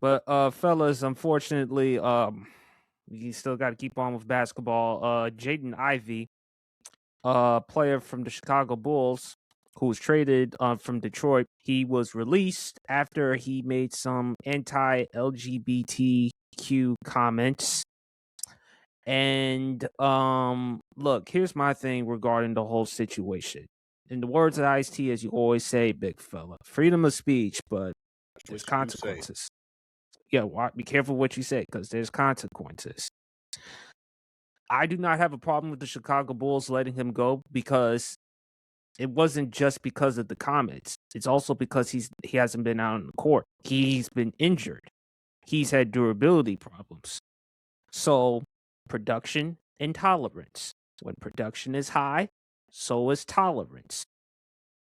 But fellas, unfortunately, we still got to keep on with basketball. Jaden Ivy, player from the Chicago Bulls, who was traded from Detroit, he was released after he made some anti-LGBTQ comments. And look, here's my thing regarding the whole situation. In the words of Ice-T, as you always say, big fella, freedom of speech, but there's consequences. Yeah, be careful what you say, because there's consequences. I do not have a problem with the Chicago Bulls letting him go, because it wasn't just because of the comments. It's also because he hasn't been out on the court. He's been injured. He's had durability problems. So production and tolerance. When production is high, so is tolerance.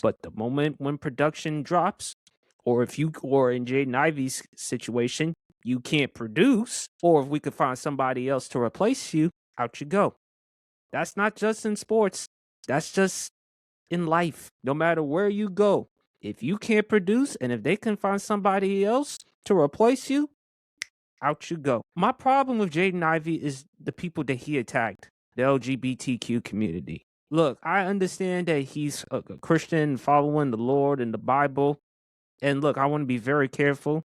But the moment when production drops, or in Jaden Ivey's situation, you can't produce, or if we could find somebody else to replace you, out you go. That's not just in sports. That's just in life. No matter where you go, if you can't produce and if they can find somebody else to replace you, out you go. My problem with Jaden Ivey is the people that he attacked, the LGBTQ community. Look, I understand that he's a Christian following the Lord and the Bible. And look, I want to be very careful.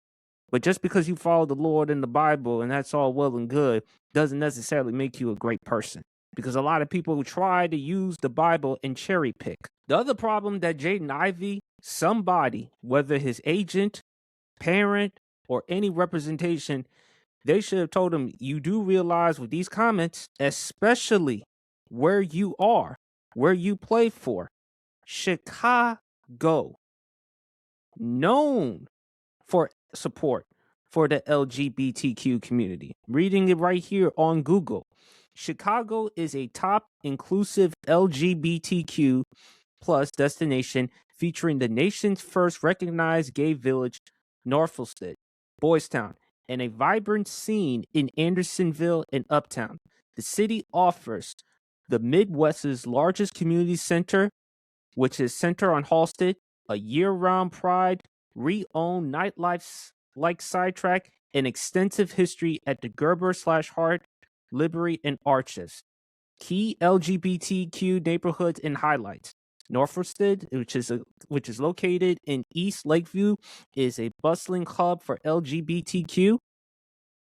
But just because you follow the Lord and the Bible and that's all well and good, doesn't necessarily make you a great person. Because a lot of people try to use the Bible and cherry pick. The other problem that Jaden Ivey, somebody, whether his agent, parent, or any representation, they should have told him, you do realize with these comments, especially where you are, where you play for, Chicago, known for support for the LGBTQ community. Reading it right here on Google. Chicago is a top inclusive LGBTQ plus destination featuring the nation's first recognized gay village, Norfolstead, Boys Town, and a vibrant scene in Andersonville and Uptown. The city offers the Midwest's largest community center, which is Center on Halsted, a year-round pride, re-owned nightlife like sidetrack, and extensive history at the Gerber/Hart, Liberty, and Arches. Key LGBTQ neighborhoods and highlights. Norfolstead, which is located in East Lakeview, is a bustling hub for LGBTQ.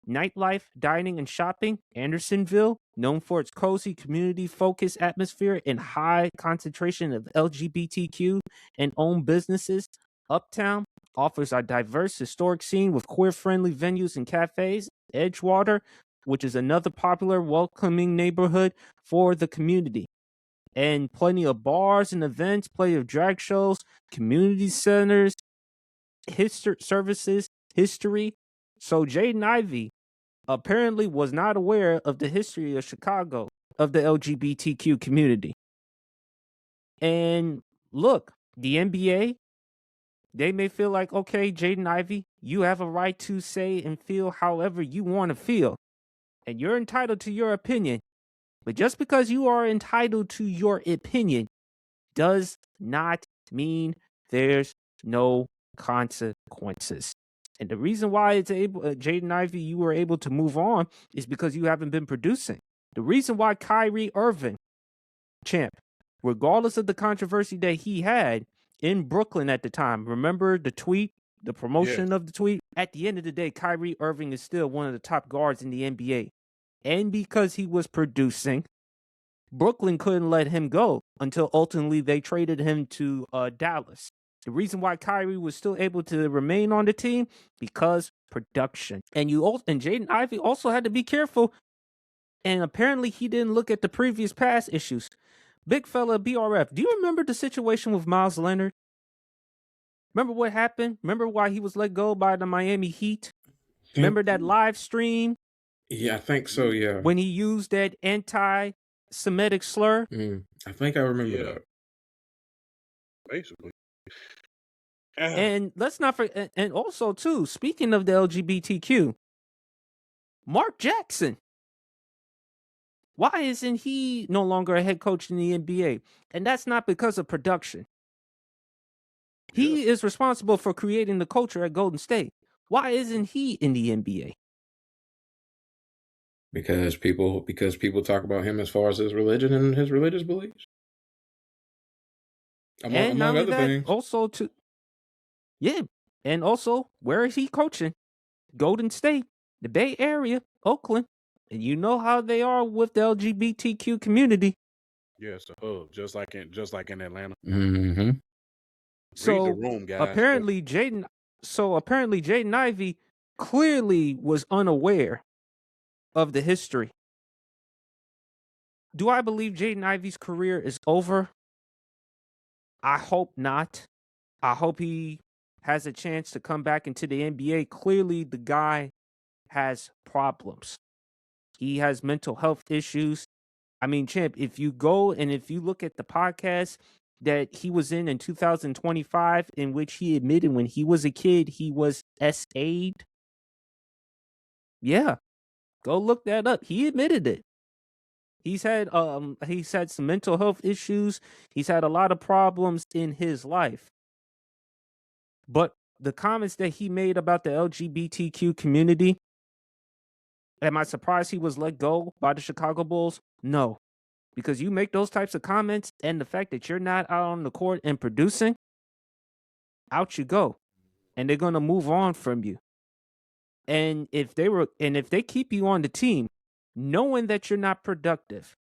Nightlife, dining, and shopping. Andersonville, known for its cozy, community-focused atmosphere and high concentration of LGBTQ and owned businesses. Uptown offers a diverse historic scene with queer-friendly venues and cafes. Edgewater, which is another popular, welcoming neighborhood for the community. And plenty of bars and events, plenty of drag shows, community centers, services, history. So Jaden Ivey apparently was not aware of the history of Chicago, of the LGBTQ community. And look, the NBA, they may feel like, okay, Jaden Ivey, you have a right to say and feel however you want to feel. And you're entitled to your opinion. But just because you are entitled to your opinion does not mean there's no consequences. And the reason why it's Jaden Ivey, you were able to move on is because you haven't been producing. The reason why Kyrie Irving, champ, regardless of the controversy that he had in Brooklyn at the time, remember the tweet, the promotion of the tweet? At the end of the day, Kyrie Irving is still one of the top guards in the NBA. And because he was producing, Brooklyn couldn't let him go until ultimately they traded him to Dallas. The reason why Kyrie was still able to remain on the team, because production. And Jaden Ivey also had to be careful. And apparently he didn't look at the previous past issues. Big fella BRF, do you remember the situation with Miles Leonard? Remember what happened? Remember why he was let go by the Miami Heat? Remember that live stream? Yeah, I think so, yeah. When he used that anti-Semitic slur? I think I remember that. Basically. And let's not forget, and also too, speaking of the LGBTQ, Mark Jackson. Why isn't he no longer a head coach in the NBA? And that's not because of production. He is responsible for creating the culture at Golden State. Why isn't he in the NBA? Because people talk about him as far as his religion and his religious beliefs, And not among only other that, things. also yeah, and also where is he coaching? Golden State, the Bay Area, Oakland, and you know how they are with the LGBTQ community. Yeah, it's the hub, just like in Atlanta. Mm-hmm. Read the So room, guys. apparently Jaden Ivy clearly was unaware of the history. Do I believe Jaden Ivy's career is over? I hope not. I hope he has a chance to come back into the NBA. Clearly, the guy has problems. He has mental health issues. I mean, champ, if you go and if you look at the podcast that he was in 2025, in which he admitted when he was a kid, he was SA'd. Yeah, go look that up. He admitted it. He's had some mental health issues. He's had a lot of problems in his life. But the comments that he made about the LGBTQ community, am I surprised he was let go by the Chicago Bulls? No. Because you make those types of comments and the fact that you're not out on the court and producing, out you go. And they're going to move on from you. And if they keep you on the team, knowing that you're not productive,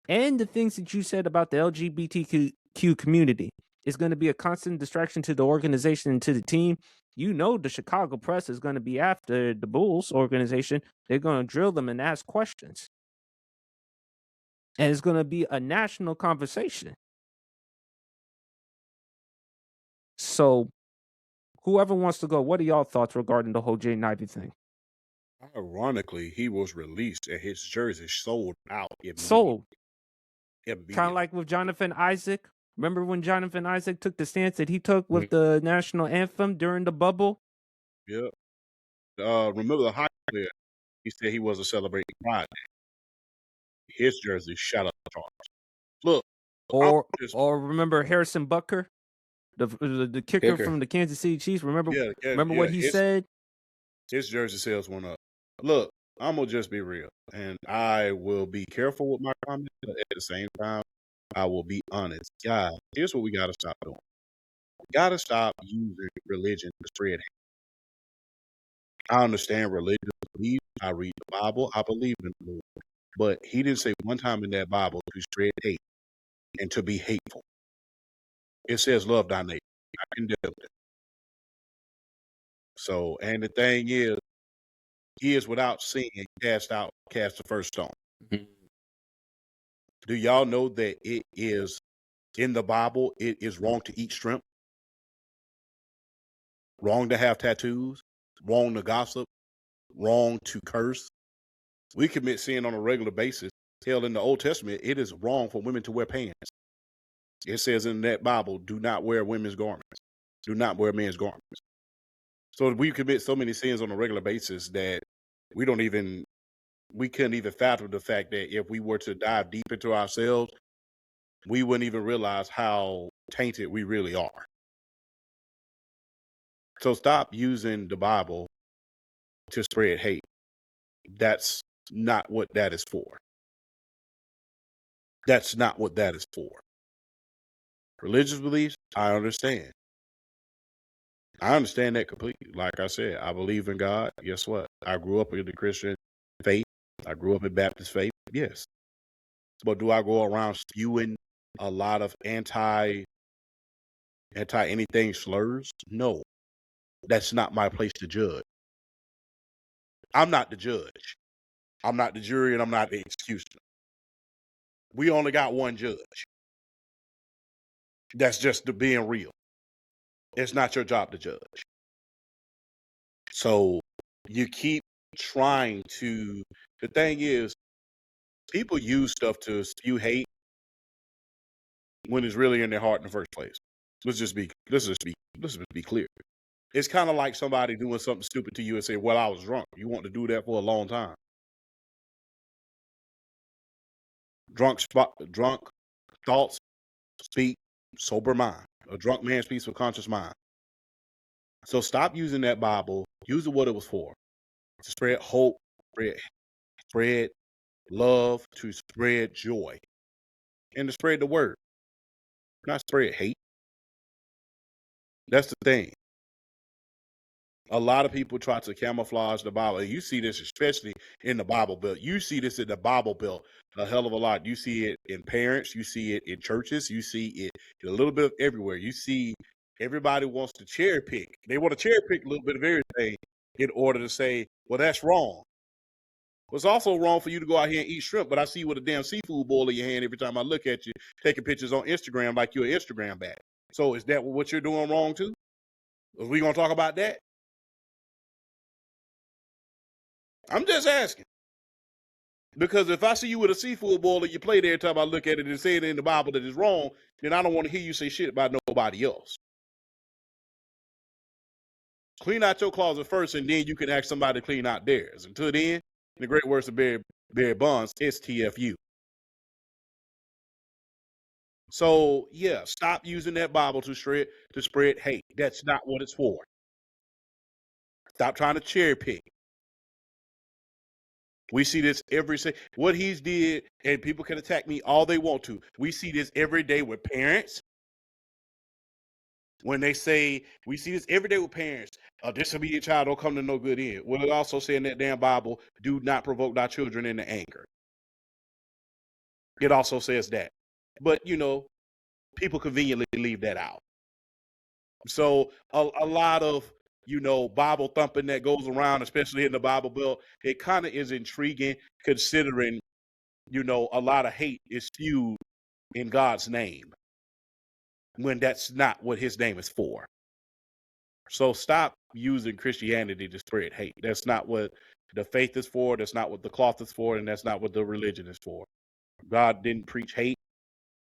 and the things that you said about the LGBTQ community is going to be a constant distraction to the organization and to the team. You know the Chicago press is going to be after the Bulls organization. They're going to drill them and ask questions. And it's going to be a national conversation. So whoever wants to go, what are y'all thoughts regarding the whole Jaden Ivy thing? Ironically, he was released and his jersey sold out immediately. Sold. Kind of like with Jonathan Isaac. Remember when Jonathan Isaac took the stance that he took with the national anthem during the bubble? Yep. Remember the hockey player? He said he wasn't celebrating Pride Day. His jersey shot up the charts. Look, or remember Harrison Butker, the kicker from the Kansas City Chiefs? Remember what he said? His jersey sales went up. Look, I'm gonna just be real, and I will be careful with my comments, but at the same time, I will be honest. Guys, here's what we gotta stop doing. We gotta stop using religion to spread hate. I understand religious belief. I read the Bible. I believe in the Lord. But he didn't say one time in that Bible to spread hate and to be hateful. It says love thy neighbor. I can deal with it. So, and the thing is, he is without sin cast the first stone. Mm-hmm. Do y'all know that it is in the Bible, it is wrong to eat shrimp? Wrong to have tattoos? Wrong to gossip? Wrong to curse? We commit sin on a regular basis. Hell, in the Old Testament, it is wrong for women to wear pants. It says in that Bible, do not wear women's garments. Do not wear men's garments. So we commit so many sins on a regular basis that we couldn't even fathom the fact that if we were to dive deep into ourselves, we wouldn't even realize how tainted we really are. So stop using the Bible to spread hate. That's not what that is for. That's not what that is for. Religious beliefs, I understand. I understand that completely. Like I said, I believe in God. Guess what? I grew up in the Christian faith. I grew up in Baptist faith. Yes. But do I go around spewing a lot of anti anything slurs? No. That's not my place to judge. I'm not the judge. I'm not the jury, and I'm not the executioner. We only got one judge. That's just being real. It's not your job to judge. So you keep trying to. The thing is, people use stuff to spew hate when it's really in their heart in the first place. Let's just be clear. It's kind of like somebody doing something stupid to you and say, "Well, I was drunk." You want to do that for a long time. Drunk thoughts speak sober mind. A drunk man speaks with conscious mind. So stop using that Bible. Use it what it was for. To spread hope, spread love, to spread joy, and to spread the word, not spread hate. That's the thing. A lot of people try to camouflage the Bible. And you see this especially in the Bible Belt. You see this in the Bible Belt a hell of a lot. You see it in parents. You see it in churches. You see it a little bit of everywhere. You see everybody wants to cherry pick. They want to cherry pick a little bit of everything in order to say, well, that's wrong. It's also wrong for you to go out here and eat shrimp, but I see you with a damn seafood bowl in your hand every time I look at you, taking pictures on Instagram like you're an Instagram bag. So is that what you're doing wrong too? Are we going to talk about that? I'm just asking. Because if I see you with a seafood bowl and you play there every time I look at it and say it in the Bible that it's wrong, then I don't want to hear you say shit about nobody else. Clean out your closet first, and then you can ask somebody to clean out theirs. Until then, the great words of Barry Bonds, it's TFU. So, yeah, stop using that Bible to spread hate. That's not what it's for. Stop trying to cherry pick. We see this what he's did, and people can attack me all they want to. We see this every day with parents. When they say, we see this every day with parents, a disobedient child don't come to no good end. Well, it also say in that damn Bible, do not provoke thy children into anger. It also says that. But, people conveniently leave that out. So a lot of, Bible thumping that goes around, especially in the Bible Belt, it kind of is intriguing considering, a lot of hate is spewed in God's name when that's not what his name is for. So stop using Christianity to spread hate. That's not what the faith is for. That's not what the cloth is for. And that's not what the religion is for. God didn't preach hate.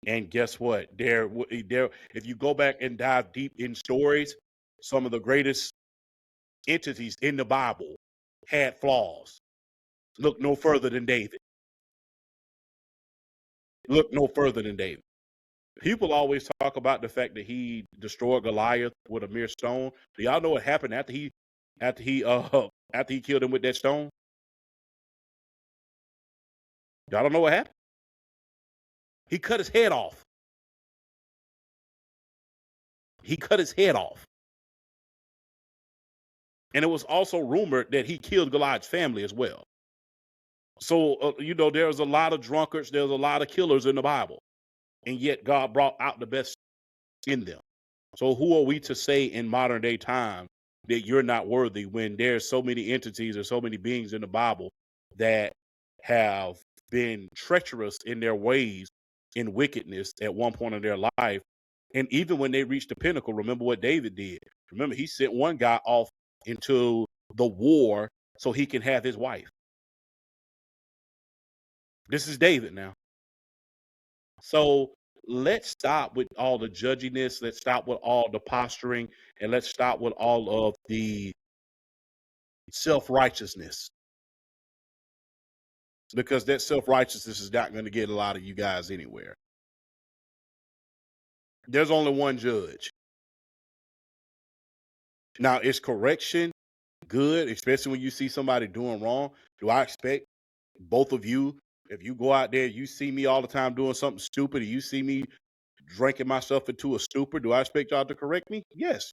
And guess what? If you go back and dive deep in stories, some of the greatest entities in the Bible had flaws. Look no further than David. Look no further than David. People always talk about the fact that he destroyed Goliath with a mere stone. Do y'all know what happened after he killed him with that stone? Y'all don't know what happened? He cut his head off. He cut his head off. And it was also rumored that he killed Goliath's family as well. So, there's a lot of drunkards, there's a lot of killers in the Bible. And yet God brought out the best in them. So who are we to say in modern day time that you're not worthy when there's so many entities or so many beings in the Bible that have been treacherous in their ways, in wickedness at one point in their life? And even when they reached the pinnacle, remember what David did. Remember, he sent one guy off into the war so he can have his wife. This is David now. So let's stop with all the judginess. Let's stop with all the posturing, and let's stop with all of the self-righteousness. Because that self-righteousness is not going to get a lot of you guys anywhere. There's only one judge. Now, is correction good, especially when you see somebody doing wrong? Do I expect both of you, if you go out there, you see me all the time doing something stupid, and you see me drinking myself into a stupor, do I expect y'all to correct me? Yes,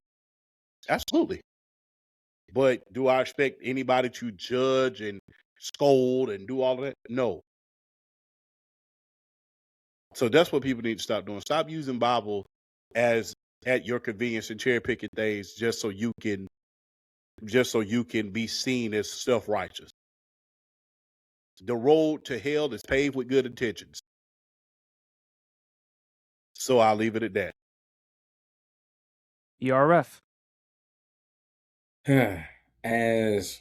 absolutely. But do I expect anybody to judge and scold and do all of that? No. So that's what people need to stop doing. Stop using Bible as at your convenience and cherry picking things just so you can be seen as self-righteous. The road to hell is paved with good intentions. So I'll leave it at that. ERF. As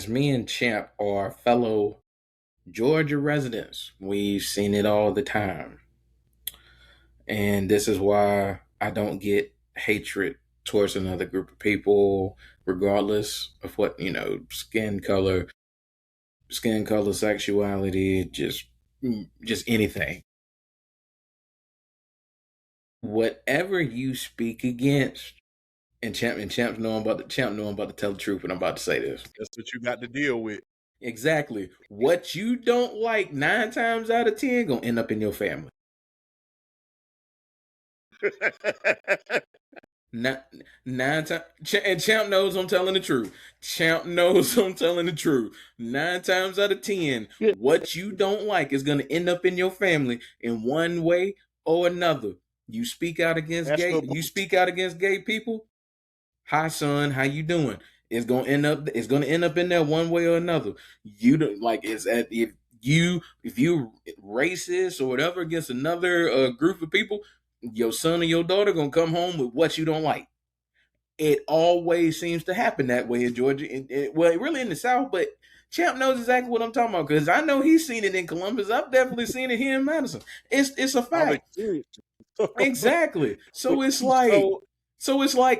me and Champ are fellow Georgia residents, we've seen it all the time. And this is why I don't get hatred towards another group of people, regardless of what, skin color, sexuality, just anything. Whatever you speak against, And Champ know I'm about to tell the truth, and I'm about to say this. That's what you got to deal with. Exactly. What you don't like 9 times out of 10 gonna end up in your family. Nine times, and Champ knows I'm telling the truth. Champ knows I'm telling the truth. 9 times out of 10, what you don't like is gonna end up in your family in one way or another. You speak out against gay people. Hi, son, how you doing? It's gonna end up in there one way or another. You don't like it's at if you racist or whatever against another group of people, your son or your daughter gonna come home with what you don't like. It always seems to happen that way in Georgia. Well, really in the South, but Champ knows exactly what I'm talking about because I know he's seen it in Columbus. I've definitely seen it here in Madison. It's a fact. Exactly. So it's like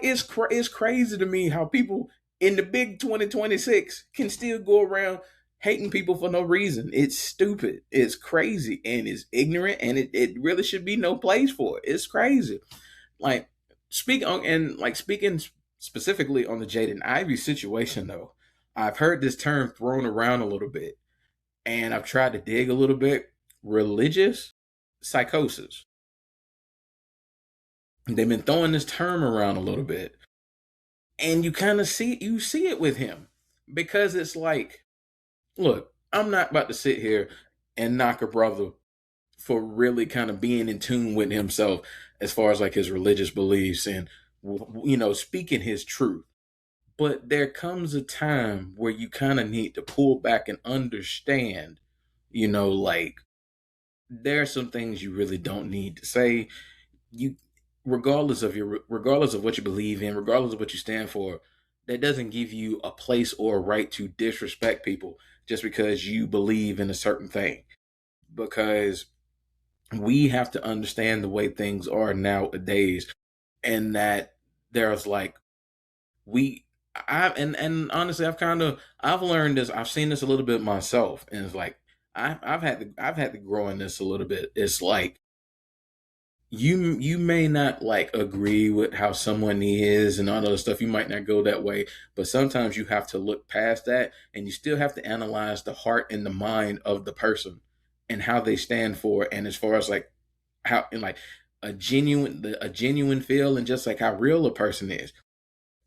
it's crazy to me how people in the big 2026 can still go around hating people for no reason. It's stupid. It's crazy and it's ignorant and it really should be no place for it. It's crazy. Like speaking specifically on the Jaden Ivy situation though, I've heard this term thrown around a little bit and I've tried to dig a little bit. Religious psychosis. They've been throwing this term around a little bit. And you kind of see it with him. Because it's like, look, I'm not about to sit here and knock a brother for really kind of being in tune with himself as far as like his religious beliefs and speaking his truth. But there comes a time where you kind of need to pull back and understand, like there are some things you really don't need to say. Regardless of what you believe in, regardless of what you stand for, that doesn't give you a place or a right to disrespect people just because you believe in a certain thing. Because we have to understand the way things are nowadays, and that there's like and honestly, I've learned this. I've seen this a little bit myself, and it's like I've had to grow in this a little bit. It's like you may not like agree with how someone is and all that stuff. You might not go that way, but sometimes you have to look past that and you still have to analyze the heart and the mind of the person and how they stand for, and as far as like how and like a genuine feel and just like how real a person is.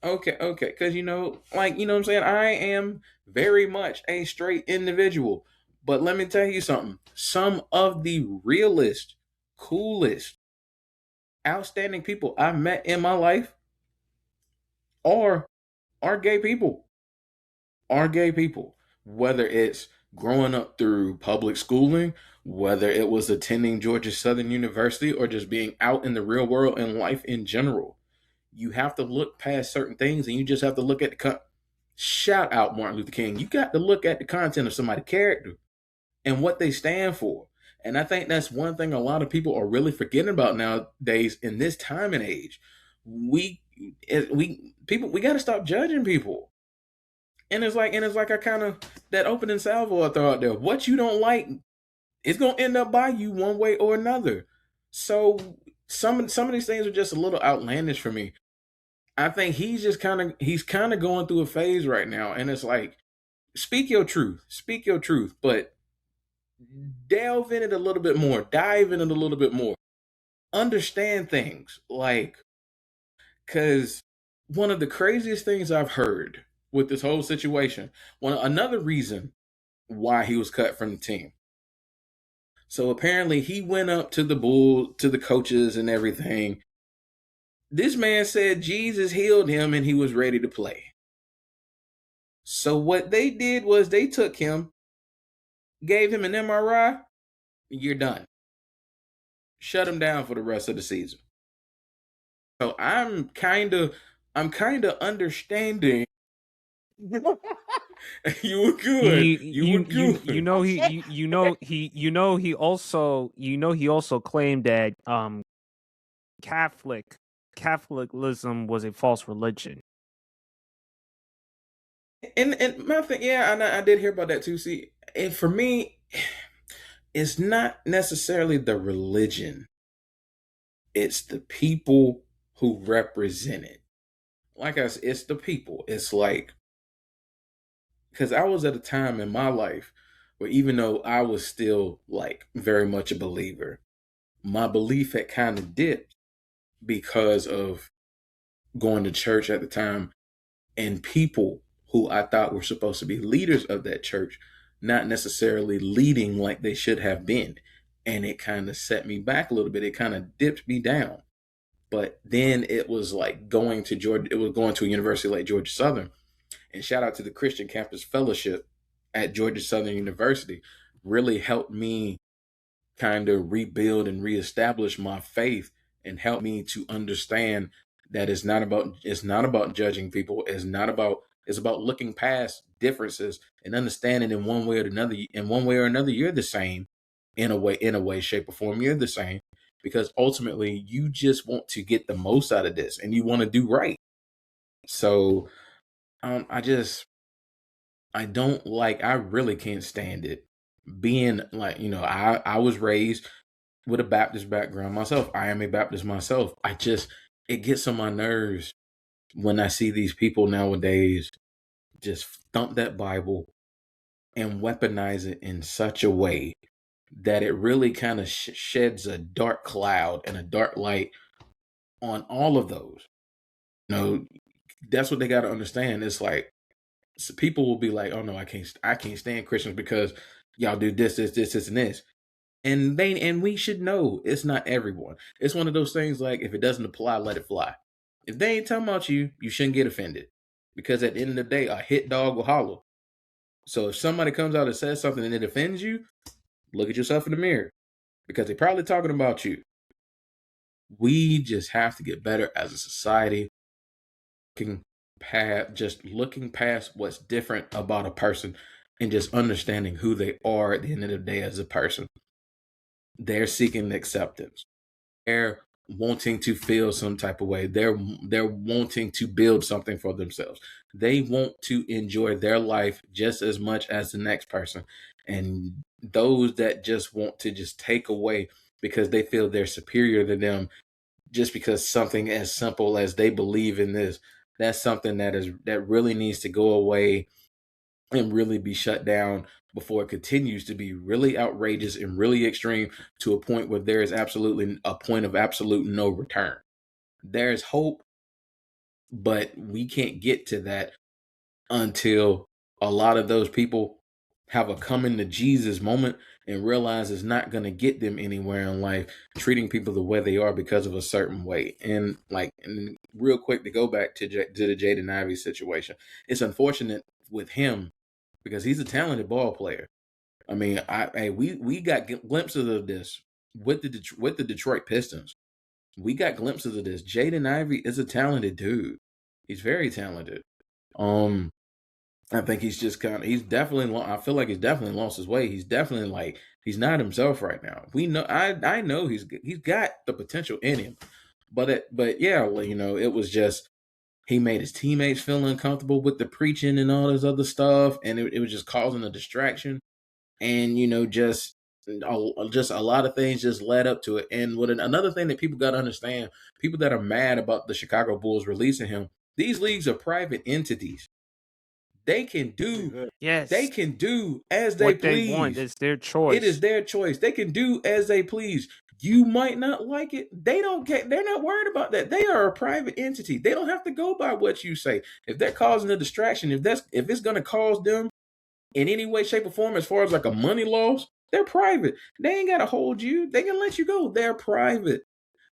Okay, because what I'm saying, I am very much a straight individual, but let me tell you something. Some of the realest, coolest, outstanding people I've met in my life are gay people. Are gay people. Whether it's growing up through public schooling, whether it was attending Georgia Southern University, or just being out in the real world and life in general. You have to look past certain things and you just have to look at shout out Martin Luther King. You got to look at the content of somebody's character and what they stand for. And I think that's one thing a lot of people are really forgetting about nowadays in this time and age. We got to stop judging people. And it's like I kind of that opening salvo I throw out there. What you don't like, it's gonna end up by you one way or another. So some of these things are just a little outlandish for me. I think he's kind of going through a phase right now, and it's like, speak your truth, but delve in it a little bit more, dive in it a little bit more, understand things, like, because one of the craziest things I've heard with this whole situation, another reason why he was cut from the team. So apparently he went up to the coaches and everything. This man said Jesus healed him and he was ready to play. So what they did was they took him, gave him an MRI, you're done. Shut him down for the rest of the season. So I'm kind of understanding. You were good. He also claimed that Catholicism was a false religion. And my thing, I did hear about that too. See, and for me, it's not necessarily the religion. It's the people who represent it. like I said, it's the people. It's like, because I was at a time in my life where even though I was still like very much a believer, my belief had kind of dipped because of going to church at the time and people who I thought were supposed to be leaders of that church not necessarily leading like they should have been. And it kind of set me back a little bit. It kind of dipped me down. But then it was like going to Georgia, it was going to a university like Georgia Southern. And shout out to the Christian Campus Fellowship at Georgia Southern University, really helped me kind of rebuild and reestablish my faith and help me to understand that it's not about judging people. It's about looking past differences and understanding in one way or another you're the same in a way, shape, or form. You're the same because ultimately you just want to get the most out of this and you want to do right. So I really can't stand it being like, I was raised with a Baptist background myself. I am a Baptist myself. It gets on my nerves when I see these people nowadays just thump that Bible and weaponize it in such a way that it really kind of sheds a dark cloud and a dark light on all of those. That's what they got to understand. It's like, so people will be like, "Oh no, I can't stand Christians because y'all do this, and this." And we should know it's not everyone. It's one of those things like, if it doesn't apply, let it fly. If they ain't talking about you, you shouldn't get offended. Because at the end of the day, a hit dog will holler. So if somebody comes out and says something and it offends you, look at yourself in the mirror. Because they're probably talking about you. We just have to get better as a society. Looking past what's different about a person and just understanding who they are at the end of the day as a person. They're seeking acceptance. They're wanting to feel some type of way. They're wanting to build something for themselves. They want to enjoy their life just as much as the next person. And those that just want to just take away because they feel they're superior to them just because something as simple as they believe in this, that's something that really needs to go away and really be shut down before it continues to be really outrageous and really extreme to a point where there is absolutely a point of absolute no return. There's hope, but we can't get to that until a lot of those people have a coming to Jesus moment and realize it's not going to get them anywhere in life, treating people the way they are because of a certain way. And real quick, to go back to the Jaden Ivy situation, it's unfortunate with him because he's a talented ball player. I mean, we got glimpses of this with the Detroit Pistons. We got glimpses of this. Jaden Ivy is a talented dude. He's very talented. I think he's just he's definitely, I feel like he's definitely lost his way. He's definitely he's not himself right now. We know, I know he's got the potential in him, but yeah, it was just, he made his teammates feel uncomfortable with the preaching and all this other stuff. And it was just causing a distraction. And, just a lot of things just led up to it. And another thing that people got to understand, people that are mad about the Chicago Bulls releasing him, these leagues are private entities. They can do, they can do as they please. They want. It's their choice. It is their choice. They can do as they please. You might not like it. They don't care. They're not worried about that. They are a private entity. They don't have to go by what you say. If they're causing a distraction, if it's going to cause them in any way, shape, or form, as far as like a money loss, they're private. They ain't got to hold you. They can let you go. They're private.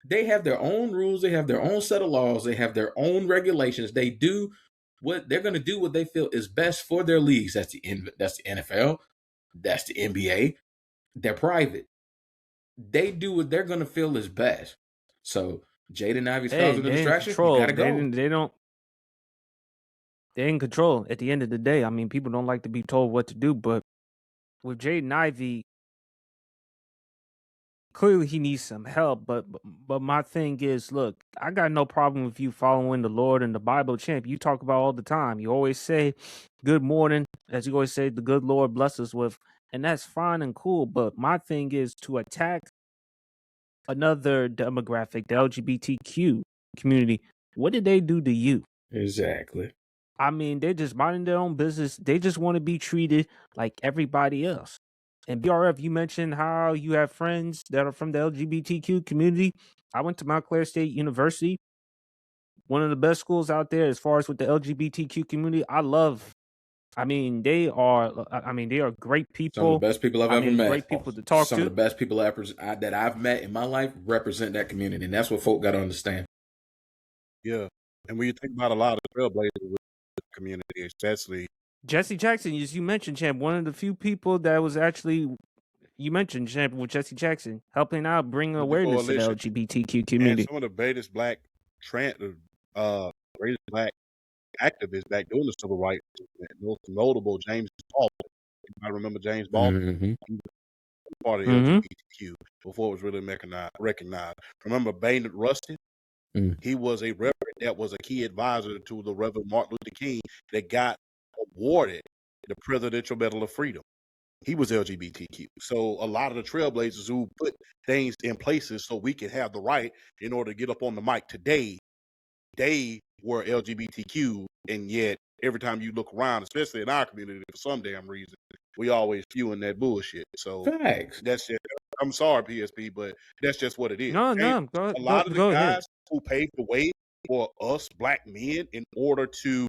They have their own rules. They have their own set of laws. They have their own regulations. They do what they're going to do, what they feel is best for their leagues. That's the NFL. That's the NBA. They're private. They do what they're going to feel is best. So Jaden Ivey's causing a distraction. You gotta go. They're in control at the end of the day. I mean, people don't like to be told what to do, but with Jaden Ivey, clearly he needs some help. But my thing is, look, I got no problem with you following the Lord and the Bible, champ. You talk about all the time. You always say good morning, as you always say, the good Lord bless us with, and that's fine and cool. But my thing is to attack another demographic, the LGBTQ community. What did they do to you? Exactly. I mean, they're just minding their own business. They just want to be treated like everybody else. And BRF, you mentioned how you have friends that are from the LGBTQ community. I went to Montclair State University, one of the best schools out there as far as with the LGBTQ community. I mean, they are great Some of the people. best people I've ever met. Great people to talk Some to. of the best people that I've met in my life represent that community, and that's what folk got to understand. Yeah, and when you think about a lot of trailblazers with the community, especially Jesse Jackson, as you mentioned, champ, one of the few people that was actually, you mentioned, champ, with Jesse Jackson, helping out, bringing awareness to the LGBTQ community. And some of the greatest black activists back during the civil rights, most notable James Baldwin. I remember James Baldwin. Mm-hmm. Part of the LGBTQ before it was really recognized. Remember Baynard Rustin? He was a reverend that was a key advisor to the Reverend Martin Luther King that got awarded the Presidential Medal of Freedom. He was LGBTQ. So a lot of the trailblazers who put things in places so we can have the right in order to get up on the mic today, they were LGBTQ, and yet every time you look around, especially in our community, for some damn reason, we always spewing that bullshit. So Facts. That's just, I'm sorry, PSP, but that's just what it is. No, a lot of the guys who paved the way for us black men in order to,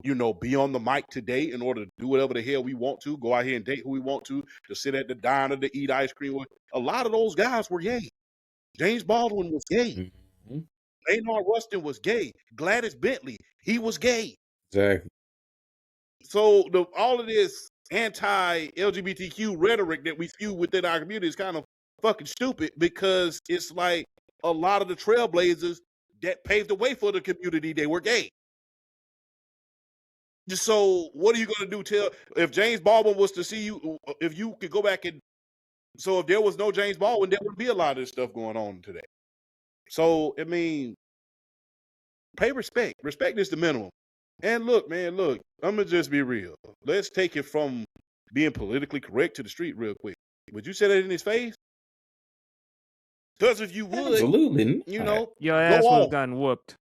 be on the mic today, in order to do whatever the hell we want to, go out here and date who we want to sit at the diner, to eat ice cream. A lot of those guys were gay. James Baldwin was gay. Mm-hmm. Baynard Rustin was gay. Gladys Bentley, he was gay. Exactly. So all of this anti-LGBTQ rhetoric that we spew within our community is kind of fucking stupid, because it's like a lot of the trailblazers that paved the way for the community, they were gay. So what are you going to do? If James Baldwin was to see you, if you could go back and, so if there was no James Baldwin, there would be a lot of this stuff going on today. So, I mean, pay respect. Respect is the minimum. And look, man, I'm going to just be real. Let's take it from being politically correct to the street real quick. Would you say that in his face? Because if you would, absolutely, your ass would have gotten whooped.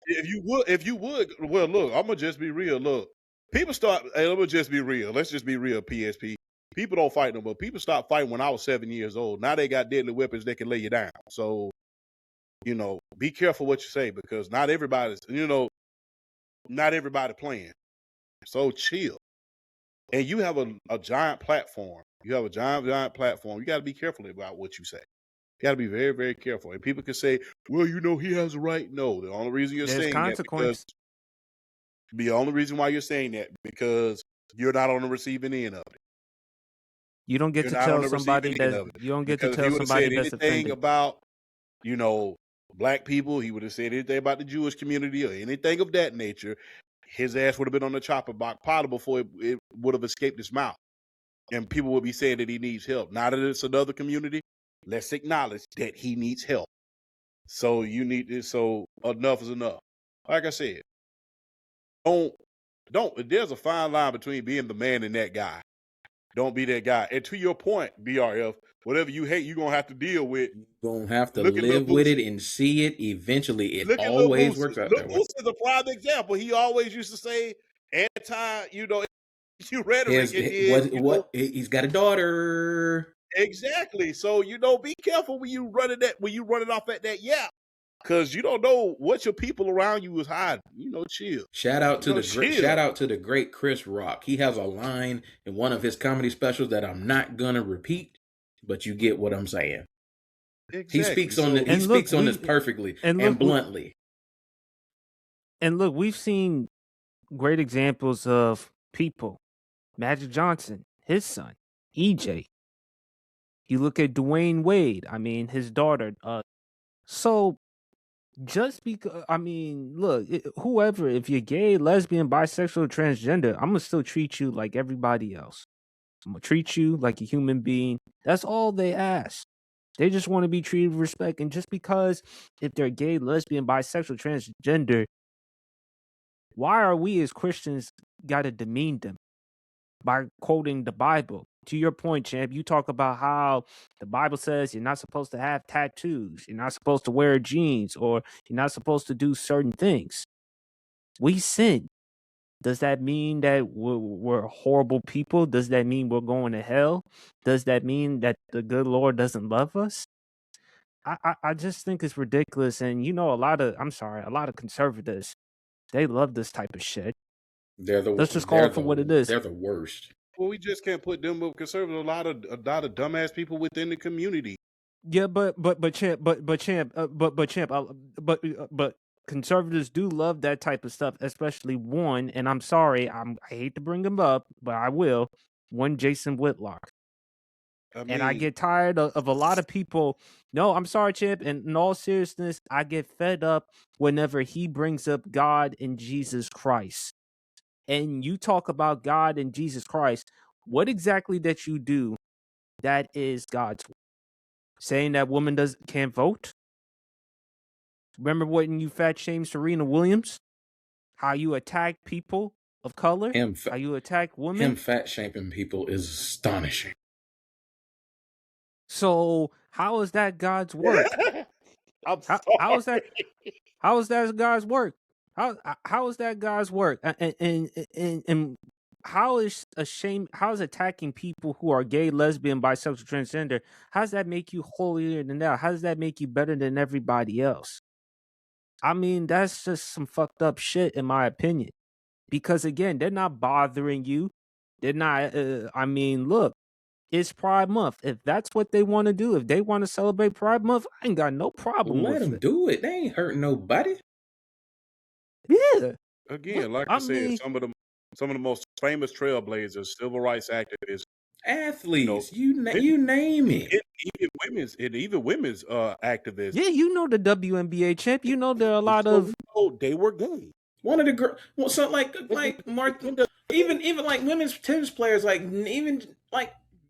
If you would, well, look, I'm going to just be real. Look, people start, hey, let me just be real. Let's just be real, PSP. People don't fight no more. People stopped fighting when I was 7 years old. Now they got deadly weapons that can lay you down. So, be careful what you say, because not everybody's playing. So chill. And you have a giant platform. You have a giant platform. You got to be careful about what you say. You got to be very, very careful. And people can say, well, he has a right. No, the only reason you're saying that, the only reason why you're saying that, because you're not on the receiving end of it. You don't get to tell somebody that, you don't get to tell somebody that's offended about, black people. He would have said anything about the Jewish community or anything of that nature. His ass would have been on the chopper block pot before it would have escaped his mouth. And people would be saying that he needs help. Now that it's another community, let's acknowledge that he needs help. So so enough is enough. Like I said, don't, there's a fine line between being the man and that guy. Don't be that guy. And to your point, BRF, whatever you hate, you're going to have to deal with. You're going to have to live with it and see it eventually. It always works out that way. Moose is a prime example. He always used to say rhetoric. He's got a daughter. Exactly. So, be careful when you run it off at that yap. Because you don't know what your people around you is hiding. Chill. Shout out to the great Chris Rock. He has a line in one of his comedy specials that I'm not gonna repeat, but you get what I'm saying. Exactly. He speaks on this perfectly and bluntly. And look, we've seen great examples of people. Magic Johnson, his son, EJ. You look at Dwayne Wade. I mean, his daughter. So. Just because, look, whoever, if you're gay, lesbian, bisexual, transgender, I'm going to still treat you like everybody else. I'm going to treat you like a human being. That's all they ask. They just want to be treated with respect. And just because if they're gay, lesbian, bisexual, transgender, why are we as Christians got to demean them by quoting the Bible? To your point, champ, you talk about how the Bible says you're not supposed to have tattoos, you're not supposed to wear jeans, or you're not supposed to do certain things. We sin. Does that mean that we're horrible people? Does that mean we're going to hell? Does that mean that the good Lord doesn't love us? I just think it's ridiculous. And a lot of conservatives, they love this type of shit. Let's just call it for what it is. They're the worst. Well, we just can't put them with conservative. A lot of dumbass people within the community. Yeah, but conservatives do love that type of stuff, especially one. And I'm sorry, I hate to bring him up, but I will. One Jason Whitlock. And I get tired of a lot of people. No, I'm sorry, Champ. And in all seriousness, I get fed up whenever he brings up God and Jesus Christ. And you talk about God and Jesus Christ. What exactly that you do, that is God's will. Saying that woman can't vote? Remember when you fat shamed Serena Williams? How you attack people of color? How you attack women? Him fat shaming people is astonishing. So how is that God's work? How is that? How is that God's work? How is that God's work? And how is attacking people who are gay, lesbian, bisexual, transgender? How does that make you holier than thou? How does that make you better than everybody else? I mean, that's just some fucked up shit, in my opinion. Because again, they're not bothering you. They're not. Look, it's Pride Month. If that's what they want to do, if they want to celebrate Pride Month, I ain't got no problem with it. Let them do it. They ain't hurting nobody. Yeah. Again, like I said, some of the most famous trailblazers, civil rights activists, athletes, you name it. Even women's activists. Yeah, the WNBA champ. There are a lot of. They were gay. One of the girls, even like women's tennis players, even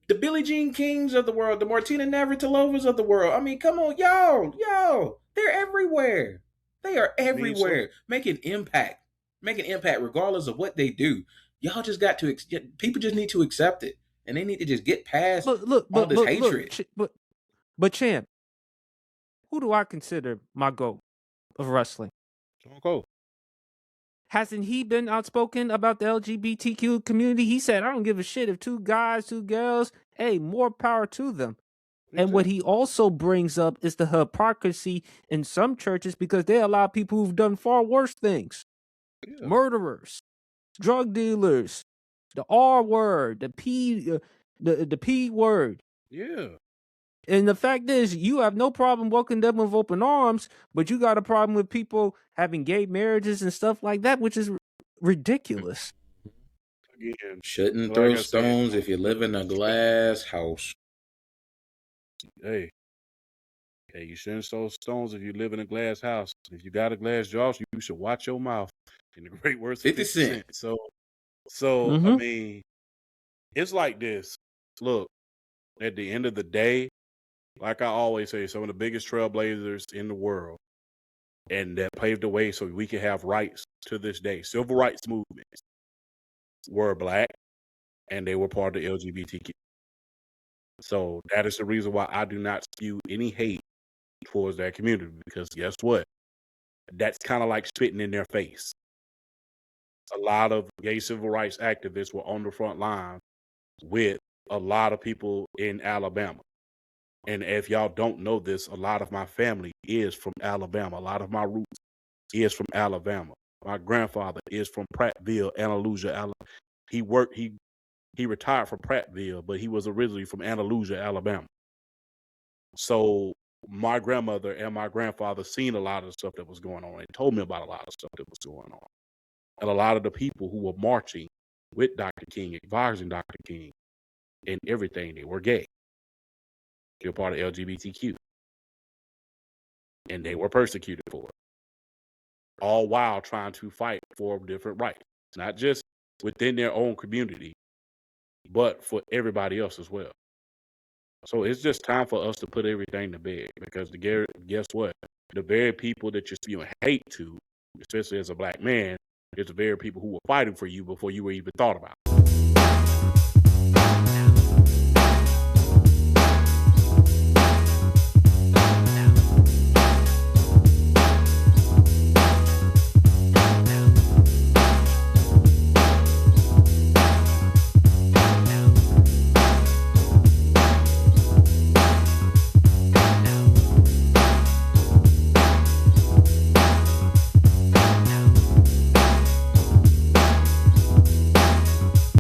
the Billie Jean Kings of the world, the Martina Navratilovas of the world. I mean, come on, yo, they're everywhere. They are everywhere, making impact regardless of what they do. Y'all just got to people just need to accept it, and they need to just get past all this hatred. But champ, who do I consider my GOAT of wrestling? Stone Cold. Hasn't he been outspoken about the LGBTQ community? He said, I don't give a shit if 2 guys, 2 girls, hey, more power to them. Exactly. And what he also brings up is the hypocrisy in some churches because they allow people who've done far worse things. Yeah. Murderers, drug dealers, the R word, the P word. Yeah. And the fact is, you have no problem welcoming them with open arms, but you got a problem with people having gay marriages and stuff like that, which is ridiculous. Again, shouldn't throw stones if you live in a glass house. Hey, you shouldn't throw stones if you live in a glass house. If you got a glass jaw, you should watch your mouth. In the great words of 50 Cent. So I mean, it's like this. Look, at the end of the day, like I always say, some of the biggest trailblazers in the world, and that paved the way so we can have rights to this day. Civil rights movements were Black, and they were part of the LGBTQ. So that is the reason why I do not spew any hate towards that community, because guess what? That's kind of like spitting in their face. A lot of gay civil rights activists were on the front line with a lot of people in Alabama. And if y'all don't know this, a lot of my family is from Alabama. A lot of my roots is from Alabama. My grandfather is from Prattville, Andalusia, Alabama. He retired from Prattville, but he was originally from Andalusia, Alabama. So my grandmother and my grandfather seen a lot of the stuff that was going on and told me about a lot of stuff that was going on. And a lot of the people who were marching with Dr. King, advising Dr. King and everything, they were gay. They were part of LGBTQ. And they were persecuted for it. All while trying to fight for different rights. Not just within their own community, but for everybody else as well. So it's just time for us to put everything to bed, because guess what? The very people that you're spewing hate to, especially as a Black man, is the very people who were fighting for you before you were even thought about.